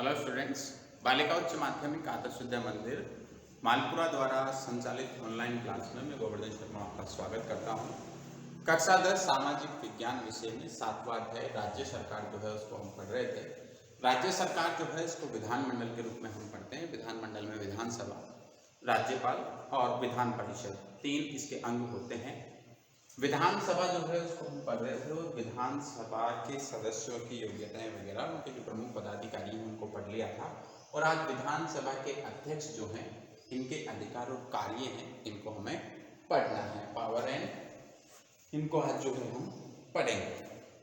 Hello students, बालिका उच्च माध्यमिक आदर्श विद्या मंदिर मालपुरा द्वारा संचालित ऑनलाइन क्लास में मैं गोवर्धन शर्मा आपका स्वागत करता हूं। कक्षा 10 सामाजिक विज्ञान विषय में 7वां अध्याय राज्य सरकार जो है उसको हम पढ़ रहे थे। राज्य सरकार जो है इसको विधानमंडल के रूप में हम पढ़ते हैं। विधानमंडल में विधानसभा, राज्यपाल और विधान परिषद, 3 इसके अंग होते हैं। विधानसभा जो है उसको हम पढ़ रहे थे और विधानसभा के सदस्यों की योग्यताएं वगैरह, उनके जो प्रमुख पदाधिकारी हैं उनको पढ़ लिया था। और आज विधानसभा के अध्यक्ष जो हैं, इनके अधिकार और कार्य हैं, इनको हमें पढ़ना है। पावर एंड इनको आज जो है हम पढ़ेंगे।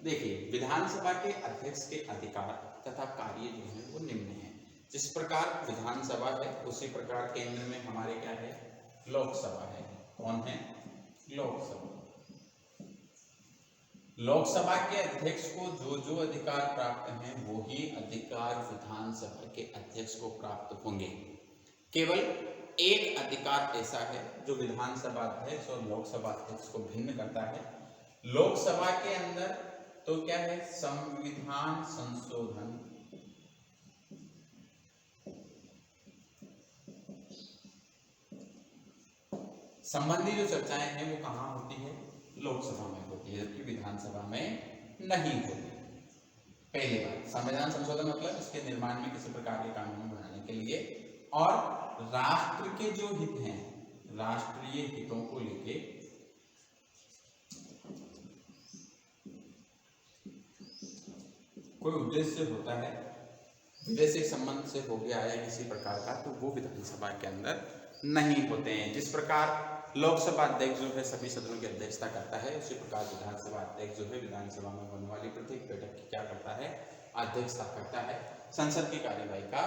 देखिए, विधानसभा के अध्यक्ष के अधिकार तथा कार्य जो है वो निम्न है। जिस प्रकार विधानसभा है उसी प्रकार केंद्र में हमारे क्या है, लोकसभा है। कौन है? लोकसभा। लोकसभा के अध्यक्ष को जो अधिकार प्राप्त हैं वो ही अधिकार विधानसभा के अध्यक्ष को प्राप्त होंगे। केवल एक अधिकार ऐसा है जो विधानसभा अध्यक्ष और लोकसभा अध्यक्ष को भिन्न करता है। लोकसभा के अंदर तो क्या है, संविधान संशोधन संबंधी जो चर्चाएं हैं वो कहाँ होती है? लोकसभा में होती है, जबकि विधानसभा में नहीं होती। पहली बात, संविधान संशोधन मतलब इसके निर्माण में किसी प्रकार के कानून बनाने के लिए, और राष्ट्र के जो हित हैं, राष्ट्रीय हितों को लेके कोई उद्देश्य होता है, विदेशी संबंध से हो गया है किसी प्रकार का, तो वो विधानसभा के अंदर नहीं होते हैं। जिस प्रकार लोकसभा अध्यक्ष जो है सभी सदनों की अध्यक्षता करता है, उसी प्रकार विधानसभा अध्यक्ष जो है विधानसभा में होने वाली प्रत्येक बैठक की क्या करता है, अध्यक्षता करता है। संसद की कार्यवाही का,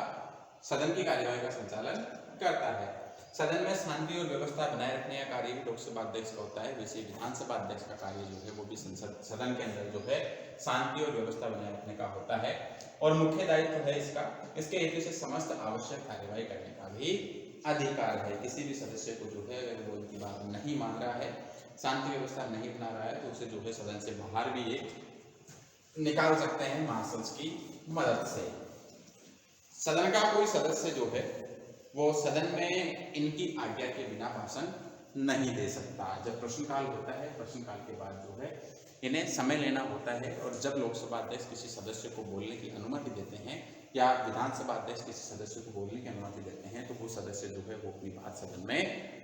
सदन की कार्यवाही का संचालन करता है। सदन में शांति और व्यवस्था बनाए रखने का कार्य भी लोकसभा अध्यक्ष का होता है। वैसे विधानसभा अध्यक्ष का कार्य जो है वो भी सदन के अंदर जो है शांति और व्यवस्था बनाए रखने का होता है, और मुख्य दायित्व है इसके हेतु से समस्त आवश्यक कार्यवाही करने का भी अधिकार है। किसी भी सदस्य को जो है अगर वो उनकी बात नहीं मान रहा है, शांति व्यवस्था नहीं बना रहा है, तो उसे जो है सदन से बाहर भी ये निकाल सकते हैं मार्शल्स की मदद से। सदन का कोई सदस्य जो है वो सदन में इनकी आज्ञा के बिना भाषण नहीं दे सकता। जब प्रश्नकाल होता है, प्रश्नकाल के बाद जो है इन्हें समय लेना होता है, और जब लोकसभा अध्यक्ष किसी सदस्य को बोलने की अनुमति देते हैं या विधानसभा अध्यक्ष किसी सदस्य को बोलने की अनुमति देते हैं, तो वो सदस्य जो है वो अपनी बात सदन में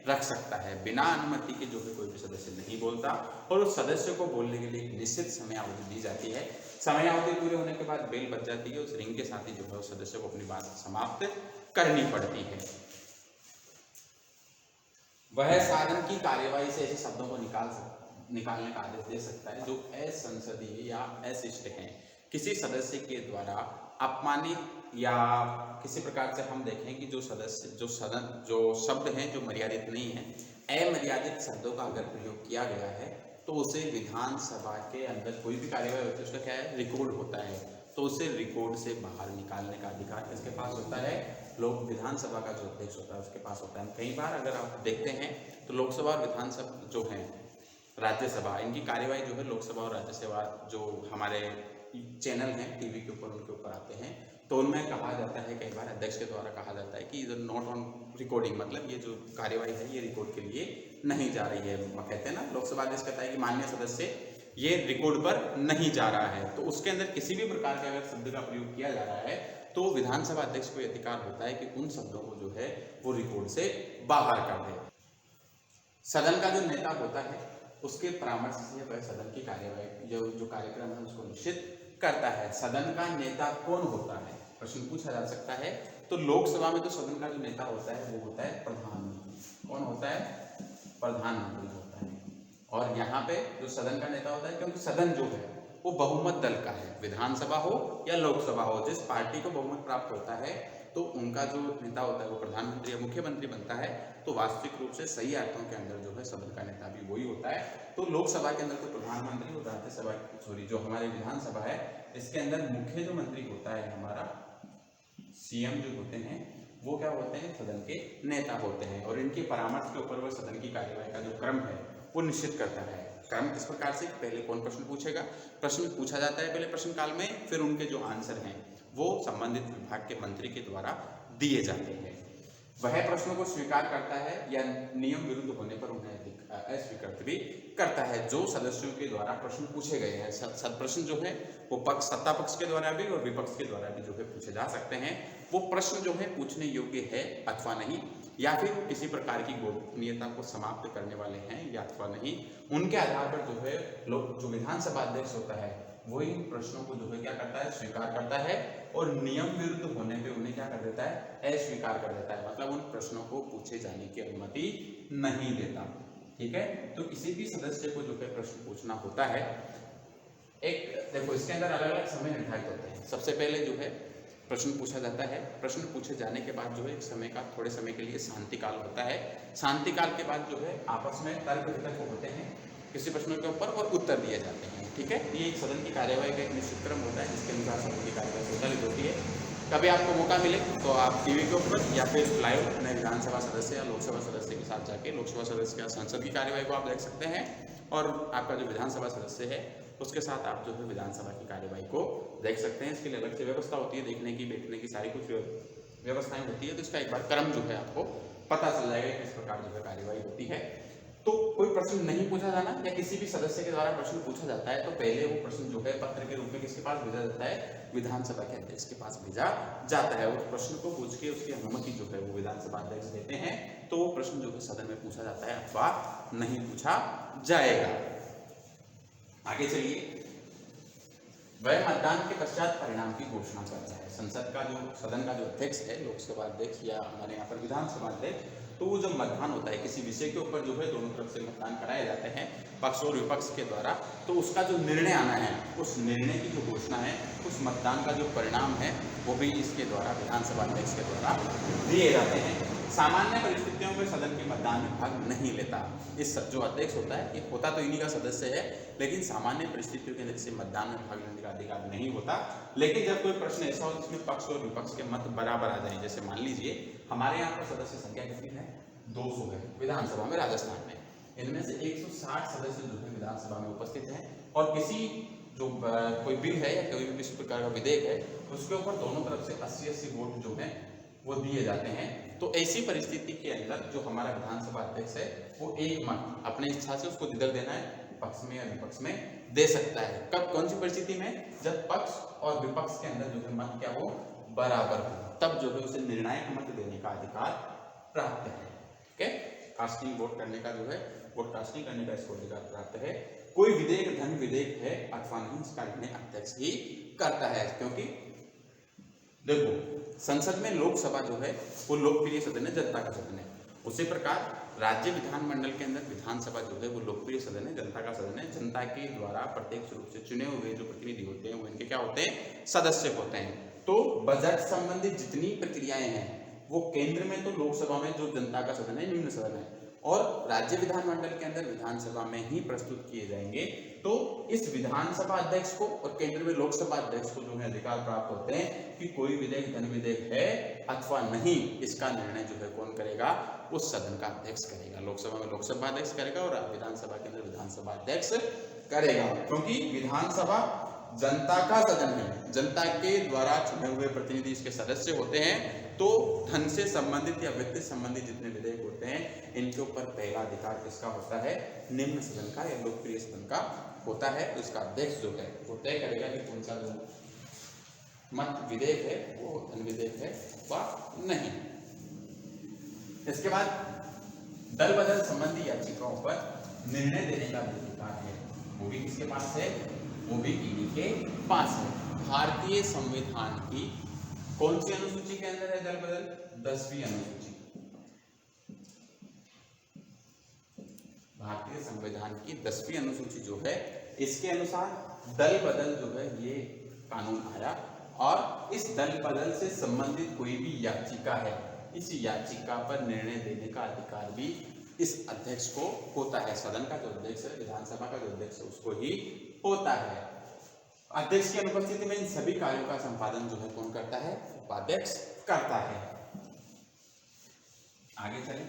रख सकता है। बिना अनुमति के जो है कोई भी सदस्य नहीं बोलता, और उस सदस्य को बोलने के लिए एक निश्चित समय अवधि दी जाती है। समय अवधि पूरे होने के बाद बेल बज जाती है, उस रिंग के साथ ही जो है उस सदस्य को अपनी बात समाप्त करनी पड़ती है। वह साधन की कार्यवाही से ऐसे शब्दों को निकालने का आदेश दे सकता है जो असंसदीय या अशिष्ट हैं। किसी सदस्य के द्वारा अपमानित या किसी प्रकार से हम देखें कि जो शब्द हैं जो मर्यादित नहीं है, अमर्यादित शब्दों का अगर प्रयोग किया गया है, तो उसे विधानसभा के अंदर कोई भी कार्यवाही होती है उसका क्या है, रिकॉर्ड होता है, तो उसे रिकॉर्ड से बाहर निकालने का अधिकार किसके पास होता है? विधानसभा का जो अध्यक्ष होता है उसके पास होता है। कई बार अगर आप देखते हैं तो लोकसभा और विधानसभा जो है, राज्यसभा, इनकी कार्यवाही जो है लोकसभा और राज्यसभा जो हमारे चैनल हैं टीवी के ऊपर, उनके ऊपर आते हैं, तो उनमें कहा जाता है, कई बार अध्यक्ष के द्वारा कहा जाता है कि इधर नॉट ऑन रिकॉर्डिंग, मतलब ये जो कार्यवाही है ये रिकॉर्ड के लिए नहीं जा रही है। कहते हैं ना, लोकसभा अध्यक्ष कहता है कि माननीय सदस्य ये रिकॉर्ड पर नहीं जा रहा है, तो उसके अंदर किसी भी प्रकार के अगर शब्द का प्रयोग किया जा रहा है तो विधानसभा अध्यक्ष को अधिकार होता है कि उन शब्दों को जो है वो रिकॉर्ड से बाहर कर दे। सदन का जो नेता होता है उसके परामर्श से वह सदन की कार्यवाही जो कार्यक्रम है उसको निश्चित करता है। सदन का नेता कौन होता है, प्रश्न पूछा जा सकता है। तो लोकसभा में तो सदन का जो नेता होता है वो होता है प्रधानमंत्री। कौन होता है? प्रधानमंत्री होता है। और यहाँ पे जो सदन का नेता होता है, क्योंकि सदन जो है वो बहुमत दल का है, विधानसभा हो या लोकसभा हो, जिस पार्टी को बहुमत प्राप्त होता है तो उनका जो नेता होता है वो प्रधानमंत्री या मुख्यमंत्री बनता है। तो वास्तविक रूप से सही अर्थों के अंदर जो है सदन का नेता भी वही होता है। तो लोकसभा के अंदर तो प्रधानमंत्री, और राज्यसभा जो हमारी विधानसभा है इसके अंदर मुख्य जो मंत्री होता है हमारा सीएम जो होते हैं, वो क्या होते हैं? सदन के नेता होते हैं, और इनके परामर्श के ऊपर वह सदन की कार्यवाही का जो क्रम है वो निश्चित करता है। क्रम किस प्रकार से? पहले कौन प्रश्न पूछेगा, प्रश्न पूछा जाता है पहले प्रश्नकाल में, फिर उनके जो आंसर हैं वो संबंधित विभाग के मंत्री के द्वारा दिए जाते हैं। वह प्रश्नों को स्वीकार करता है या नियम विरुद्ध होने पर उन्हें अस्वीकृत भी करता है। जो सदस्यों के द्वारा प्रश्न पूछे गए हैं, प्रश्न जो है वो सत्ता पक्ष के द्वारा भी और विपक्ष के द्वारा भी जो है पूछे जा सकते हैं। वो प्रश्न जो है पूछने योग्य है अथवा नहीं, या फिर किसी प्रकार की गोपनीयता को समाप्त करने वाले हैं या अथवा नहीं, उनके आधार पर जो है लोग जो विधानसभा अध्यक्ष होता है वो इन प्रश्नों को जो है क्या करता है, स्वीकार करता है और नियम विरुद्ध होने पे उन्हें क्या कर देता है, अस्वीकार कर देता है। मतलब उन प्रश्नों को पूछे जाने की अनुमति नहीं देता। ठीक है, तो किसी भी सदस्य को जो है प्रश्न पूछना होता है, एक देखो इसके अंदर अलग अलग समय निर्धारित होते हैं। सबसे पहले जो है प्रश्न पूछा जाता है। प्रश्न पूछे जाने के बाद जो है एक समय का, थोड़े समय के लिए शांति काल होता है। शांति काल के बाद जो है आपस में तर्क वितर्क होते हैं किसी प्रश्नों के ऊपर और उत्तर दिए जाते हैं। ठीक है, ये एक सदन की कार्यवाही का एक निश्चित क्रम होता है जिसके अनुसार सदन की कार्यवाही संचालित होती है। कभी आपको मौका मिले तो आप टीवी के ऊपर या फिर लाइव अपने विधानसभा सदस्य या लोकसभा सदस्य के साथ जाके लोकसभा सदस्य या संसद की कार्यवाही को आप देख सकते हैं, और आपका जो विधानसभा सदस्य है उसके साथ आप जो है विधानसभा की कार्यवाही को देख सकते हैं। इसके लिए अलग से व्यवस्था होती है, देखने की बैठने की सारी कुछ व्यवस्थाएं होती है। तो इसका एक बार क्रम जो है आपको पता चल जाएगा किस प्रकार जो है कार्यवाही होती है। तो कोई प्रश्न नहीं पूछा जाना या किसी भी सदस्य के द्वारा प्रश्न पूछा जाता है तो पहले वो प्रश्न जो है पत्र के रूप में किसके पास भेजा जाता है, विधानसभा के अध्यक्ष के पास भेजा जाता है। उस प्रश्न को पूछ के उसकी अनुमति जो है वो विधानसभा अध्यक्ष देते हैं, तो वो प्रश्न जो है सदन में पूछा जाता है अथवा नहीं पूछा जाएगा। आगे चलिए, वह मतदान के पश्चात परिणाम की घोषणा करता है। संसद का जो, सदन का जो अध्यक्ष है, लोकसभा अध्यक्ष या हमारे यहाँ पर विधानसभा अध्यक्ष, तो वो जब मतदान होता है किसी विषय के ऊपर जो है दोनों तरफ से मतदान कराए जाते हैं पक्ष और विपक्ष के द्वारा, तो उसका जो निर्णय आना है, उस निर्णय की जो घोषणा है, उस मतदान का जो परिणाम है वो भी इसके द्वारा विधानसभा अध्यक्ष के द्वारा दिए जाते हैं। सामान्य परिस्थितियों में सदन के मतदान में भाग नहीं लेता। इस जो अध्यक्ष होता है, ये होता तो इन्हीं का सदस्य है, लेकिन सामान्य परिस्थितियों के अंदर से मतदान में भाग लेने का अधिकार नहीं होता। लेकिन जब कोई प्रश्न ऐसा हो जिसमें पक्ष और विपक्ष के मत बराबर आ जाए, जैसे मान लीजिए हमारे यहाँ पर सदस्य संख्या कितनी है, 200 है विधानसभा में, राजस्थान में, इनमें से 160 सदस्य जो है विधानसभा में उपस्थित हैं, और किसी जो कोई बिल है या कोई भी इस प्रकार का विधेयक है उसके ऊपर दोनों तरफ से 80-80 वोट जो है वो दिए जाते हैं। तो ऐसी परिस्थिति के अंदर जो हमारा विधानसभा अध्यक्ष है वो एक मत अपनी इच्छा से उसको जिधर देना है, पक्ष में या विपक्ष में दे सकता है। कब, कौन सी परिस्थिति में, जब पक्ष और विपक्ष के अंदर जो है मत क्या हो, बराबर हो, तब जो है उसे निर्णायक मत देने का अधिकार प्राप्त है। ठीक है, कास्टिंग वोट करने का जो है, वोट कास्टिंग करने का इसको अधिकार प्राप्त है। कोई विधेयक धन विधेयक है अथवा नहीं, इसका निर्णय अध्यक्ष ही करता है। क्योंकि देखो, संसद में लोकसभा जो है वो लोकप्रिय सदन है, जनता का सदन है। उसी प्रकार राज्य विधानमंडल के अंदर विधानसभा जो है वो लोकप्रिय सदन है, जनता का सदन है। जनता के द्वारा प्रत्यक्ष रूप से चुने हुए जो प्रतिनिधि होते हैं वो इनके क्या होते हैं, सदस्य होते हैं। तो बजट संबंधित जितनी प्रक्रियाएं हैं वो केंद्र में तो लोकसभा में जो जनता का सदन है, निम्न सदन है, और राज्य विधानमंडल के अंदर विधानसभा में ही प्रस्तुत किए जाएंगे। तो इस विधानसभा अध्यक्ष को और केंद्र में लोकसभा अध्यक्ष को जो है अधिकार प्राप्त होते हैं कि कोई विधेयक धन विधेयक है अथवा नहीं, इसका निर्णय जो है कौन करेगा, उस सदन का अध्यक्ष करेगा। लोकसभा में लोकसभा अध्यक्ष करेगा और विधानसभा के अंदर विधानसभा अध्यक्ष करेगा। क्योंकि विधानसभा जनता का सदन है, जनता के द्वारा चुने हुए प्रतिनिधि इसके सदस्य होते हैं। तो धन से संबंधित या व्यक्ति संबंधित जितने विधेयक होते हैं इनके ऊपर पहला अधिकार किसका होता है, निम्न सदन का या लोकप्रिय सदन का होता है। तो इसका अध्यक्ष जो है वो तय करेगा कि कौन सा जो मत विधेयक है वो धन विधेयक है वा नहीं। इसके बाद दल बदल संबंधी याचिकाओं पर निर्णय देने का अधिकार है, वो भी किसके पास है, वो भी इन्हीं के पास है। भारतीय संविधान की कौन सी अनुसूची के अंदर है दल बदल, 10वीं अनुसूची। भारतीय संविधान की 10वीं अनुसूची जो है इसके अनुसार दल बदल जो है ये कानून आया, और इस दल बदल से संबंधित कोई भी याचिका है, इस याचिका पर निर्णय देने का अधिकार भी इस अध्यक्ष को होता है। सदन का जो अध्यक्ष है, विधानसभा का जो अध्यक्ष है, उसको ही होता है। अध्यक्ष की अनुपस्थिति में इन सभी कार्यों का संपादन जो है कौन करता है, उपाध्यक्ष करता है। आगे चले,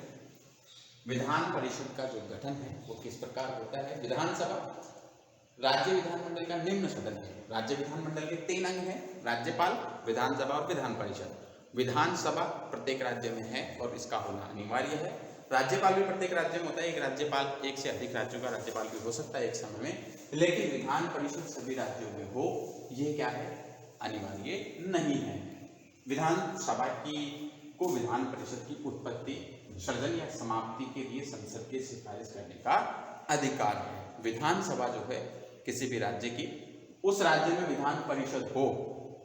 विधान परिषद का जो गठन है वो किस प्रकार होता है। विधानसभा राज्य विधानमंडल का निम्न सदन है। राज्य विधानमंडल के 3 अंग हैं, राज्यपाल, विधानसभा और विधान परिषद। विधानसभा प्रत्येक राज्य में है और इसका होना अनिवार्य है। राज्यपाल भी प्रत्येक राज्य में होता है, एक राज्यपाल, एक से अधिक राज्यों का राज्यपाल भी हो सकता है एक समय में, लेकिन विधान परिषद सभी राज्यों में हो, ये क्या है, अनिवार्य नहीं है। विधानसभा को विधान परिषद की उत्पत्ति, सृजन या समाप्ति के लिए संसद की सिफारिश करने का अधिकार है। विधानसभा जो है किसी भी राज्य की, उस राज्य में विधान परिषद हो,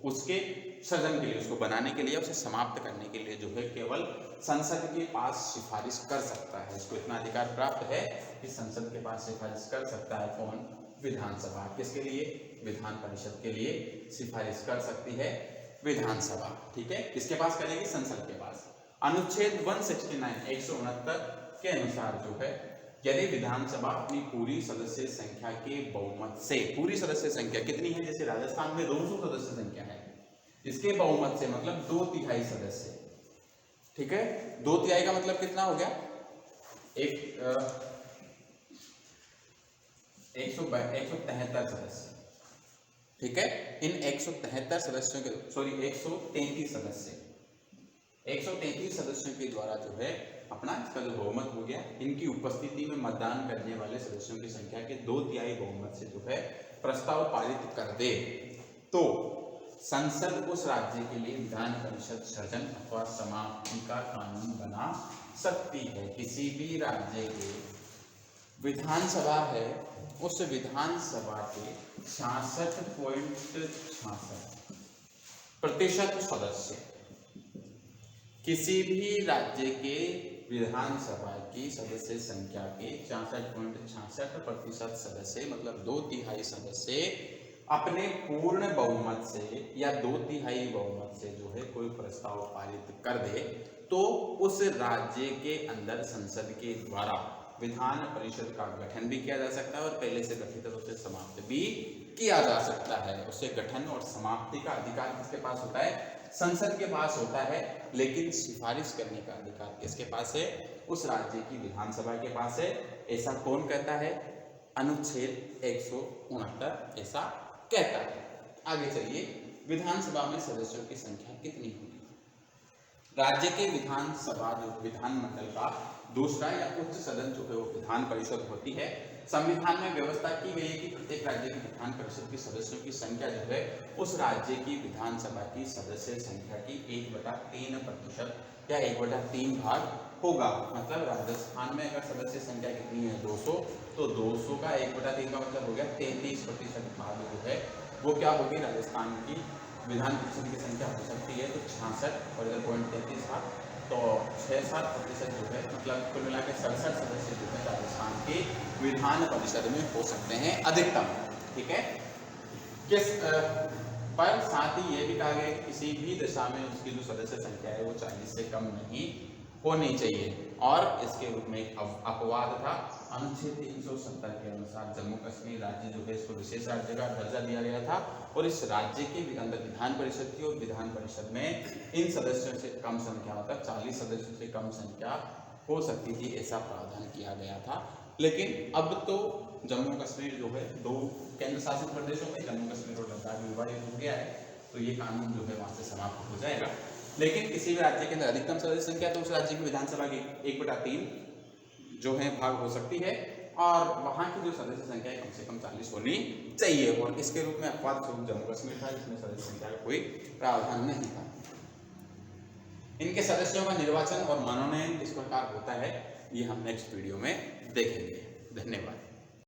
उसके सृजन के लिए, उसको बनाने के लिए, उसे समाप्त करने के लिए जो है केवल संसद के पास सिफारिश कर सकता है। इसको इतना अधिकार प्राप्त है कि संसद के पास सिफारिश कर सकता है। कौन? विधानसभा। किसके लिए? विधान परिषद के लिए सिफारिश कर सकती है विधानसभा। ठीक है, किसके पास करेगी? संसद के पास। अनुच्छेद 169 169 के अनुसार जो है, यदि विधानसभा अपनी पूरी सदस्य संख्या के बहुमत से, पूरी सदस्य संख्या कितनी है, जैसे राजस्थान में 200 सदस्य संख्या है, इसके बहुमत से मतलब 2/3 सदस्य, ठीक है, 2/3 का मतलब कितना हो गया? 173 सदस्य, ठीक है। इन 173 सदस्यों के, सॉरी 133 सदस्य, 133 सदस्यों के द्वारा जो है अपना इसका जो बहुमत हो गया, इनकी उपस्थिति में मतदान करने वाले सदस्यों की संख्या के 2/3 बहुमत से जो है प्रस्ताव पारित कर दे, तो संसद उस राज्य के लिए विधान परिषद सृजन अथवा समाप्ति का कानून बना सकती है। किसी भी राज्य के विधानसभा है, उस विधानसभा के 66.66% सदस्य, किसी भी राज्य के विधानसभा की सदस्य संख्या के 66.66% सदस्य, मतलब 2/3 सदस्य अपने पूर्ण बहुमत से या 2/3 बहुमत से जो है कोई प्रस्ताव पारित कर दे, तो उस राज्य के अंदर संसद के द्वारा विधान परिषद का गठन भी किया जा सकता है और पहले से गठित है उसे समाप्त भी किया जा सकता है। उसे गठन और समाप्ति का अधिकार किसके पास होता है? संसद के पास होता है, लेकिन सिफारिश करने का अधिकार किसके पास है? उस राज्य की विधानसभा के पास है। ऐसा कौन कहता है? अनुच्छेद 169 ऐसा कहता है। आगे चलिए, विधानसभा में सदस्यों की संख्या कितनी होगी? राज्य के विधानसभा जो विधानमंडल का दूसरा या उच्च सदन जो है वो विधान परिषद होती है। संविधान में व्यवस्था की गई है कि प्रत्येक राज्य की विधान परिषद के सदस्यों की संख्या जो है उस राज्य की विधानसभा की सदस्य संख्या की 1/3% या 1/3 भाग होगा। मतलब राजस्थान में अगर सदस्य संख्या कितनी है? 200, तो 200 का 1/3 का मतलब हो गया 33% भाग जो है वो क्या होगी? राजस्थान की विधान परिषद की संख्या हो सकती है तो 66 और इधर 0.33 भाग, तो 6-7% जो है, मतलब कुल मिला के 67 सदस्य जो है राजस्थान के विधान परिषद में हो सकते हैं अधिकतम। ठीक है, पर साथ ही ये भी कहा गया कि किसी भी दशा में उसकी जो सदस्य संख्या है वो 40 से कम नहीं होनी चाहिए। और इसके रूप में एक अपवाद था, अनुच्छेद 370 के अनुसार जम्मू कश्मीर राज्य जो है इसको विशेष राज्य का दर्जा दिया गया था और इस राज्य के अंदर विधान परिषद थी और विधान परिषद में इन सदस्यों से कम संख्या, मतलब 40 सदस्यों से कम संख्या हो सकती थी, ऐसा प्रावधान किया गया था। लेकिन अब तो जम्मू कश्मीर जो है 2 केंद्र शासित प्रदेशों में, जम्मू कश्मीर और लद्दाख विभाजित हो गया है, तो ये कानून जो है वहां से समाप्त हो जाएगा। लेकिन किसी भी राज्य के अंदर अधिकतम सदस्य संख्या तो उस राज्य की विधानसभा की 1/3 जो है भाग हो सकती है और वहां की जो सदस्य संख्या है कम से कम 40 होनी चाहिए। और इसके रूप में अपवाद स्वरूप जम्मू कश्मीर था, इसमें सदस्य संख्या का कोई प्रावधान नहीं था। इनके सदस्यों का निर्वाचन और मनोनयन किस प्रकार होता है ये हम नेक्स्ट वीडियो में देखेंगे। धन्यवाद।